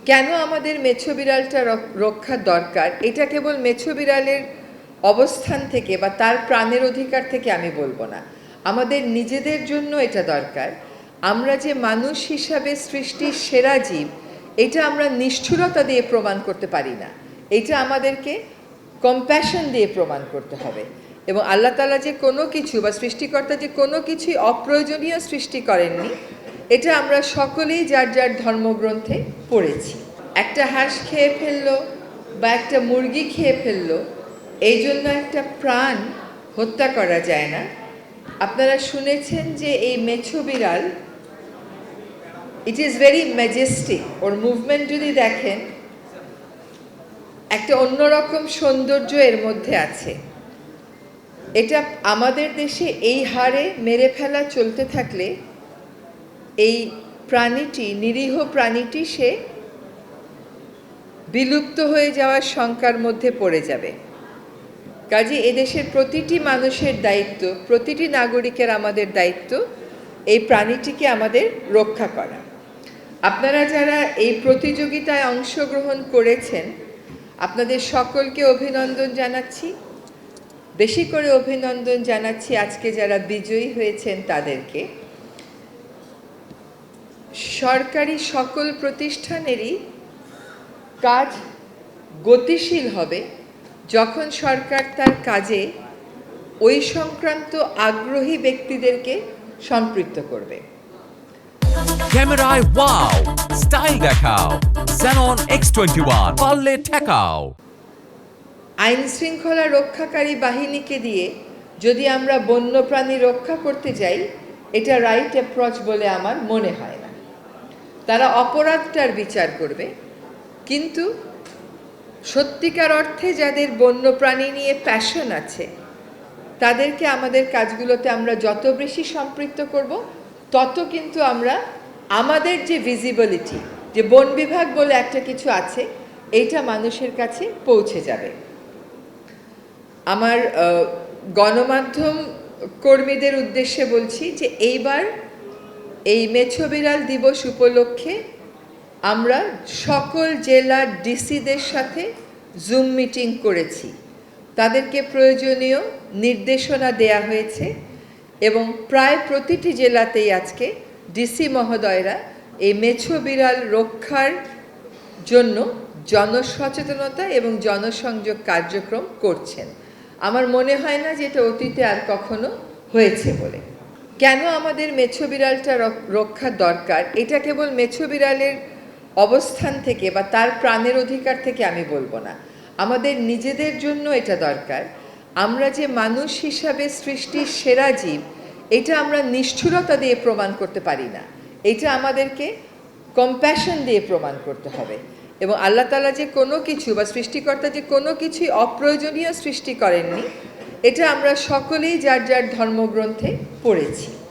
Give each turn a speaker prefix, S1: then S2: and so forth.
S1: কেন আমাদের মেছো বিড়ালটা রক্ষা দরকার, এটা কেবল মেছো বিড়ালের অবস্থান থেকে বা তার প্রাণের অধিকার থেকে আমি বলবো না, আমাদের নিজেদের জন্য এটা দরকার। আমরা যে মানুষ হিসাবে সৃষ্টির সেরা জীব, এটা আমরা নিষ্ঠুরতা দিয়ে প্রমাণ করতে পারি না, এটা আমাদেরকে কম্প্যাশন দিয়ে প্রমাণ করতে হবে। এবং আল্লাহ তাআলা যে কোনো কিছু বা সৃষ্টিকর্তা যে কোনো কিছুই অপ্রয়োজনীয় সৃষ্টি করেননি, এটা আমরা সকলেই যার যার ধর্মগ্রন্থে পড়েছি। একটা হাঁস খেয়ে ফেললো বা একটা মুরগি খেয়ে ফেললো, এই জন্য একটা প্রাণ হত্যা করা যায় না। আপনারা শুনেছেন যে এই মেছো বিড়াল, it is very Majestic. Or movement যদি দেখেন, একটা অন্যরকম সৌন্দর্য এর মধ্যে আছে। এটা আমাদের দেশে এই হারে মেরে ফেলা চলতে থাকলে এই প্রাণীটি, নিরীহ প্রাণীটি, সে বিলুপ্ত হয়ে যাওয়ার শঙ্কার মধ্যে পড়ে যাবে। কাজে এদেশের প্রতিটি মানুষের দায়িত্ব, প্রতিটি নাগরিকের আমাদের দায়িত্ব এই প্রাণীটিকে আমাদের রক্ষা করা। আপনারা যারা এই প্রতিযোগিতায় অংশগ্রহণ করেছেন, আপনাদের সকলকে অভিনন্দন জানাচ্ছি। বেশি করে অভিনন্দন জানাচ্ছি আজকে যারা বিজয়ী হয়েছেন তাদেরকে। সরকারি সকল প্রতিষ্ঠানেরই কাজ গতিশীল হবে যখন সরকার তার কাজে ওই সংক্রান্ত আগ্রহী ব্যক্তিদেরকে সম্পৃক্ত করবে।
S2: ক্যামেরায় ওয়াও, স্টাইল দেখাও, Xenon X21 পারলে ঠেকাও।
S1: আইন শৃঙ্খলা রক্ষাকারী বাহিনীকে দিয়ে যদি আমরা বন্যপ্রাণী রক্ষা করতে যাই, এটা রাইট অ্যাপ্রোচ বলে আমার মনে হয় না। তারা অপরাধটার বিচার করবে, কিন্তু সত্যিকার অর্থে যাদের বন্যপ্রাণী নিয়ে প্যাশন আছে, তাদেরকে আমাদের কাজগুলোতে আমরা যত বেশি সম্পৃক্ত করব, তত কিন্তু আমরা আমাদের যে ভিজিবিলিটি, যে বন বিভাগ বলে একটা কিছু আছে, এইটা মানুষের কাছে পৌঁছে যাবে। আমার গণমাধ্যম কর্মীদের উদ্দেশ্যে বলছি যে এইবার এই মেছো বিড়াল দিবস উপলক্ষে আমরা সকল জেলার ডিসিদের সাথে জুম মিটিং করেছি। তাদেরকে প্রয়োজনীয় নির্দেশনা দেয়া হয়েছে এবং প্রায় প্রতিটি জেলাতেই আজকে ডিসি মহোদয়রা এই মেছো বিড়াল রক্ষার জন্য জনসচেতনতা এবং জনসংযোগ কার্যক্রম করছেন। আমার মনে হয় না যে এটা অতীতে আর কখনো হয়েছে বলে। কেন আমাদের মেছো বিড়ালটা রক্ষা দরকার, এটা কেবল মেছো বিড়ালের অবস্থান থেকে বা তার প্রাণের অধিকার থেকে আমি বলবো না, আমাদের নিজেদের জন্য এটা দরকার। আমরা যে মানুষ হিসাবে সৃষ্টির সেরা জীব, এটা আমরা নিষ্ঠুরতা দিয়ে প্রমাণ করতে পারি না, এটা আমাদেরকে কম্প্যাশন দিয়ে প্রমাণ করতে হবে। এবং আল্লাহ তাআলা যে কোনো কিছু বা সৃষ্টিকর্তা যে কোনো কিছুই অপ্রয়োজনীয় সৃষ্টি করেননি, এটা আমরা সকলেই যার যার ধর্মগ্রন্থে পড়েছি।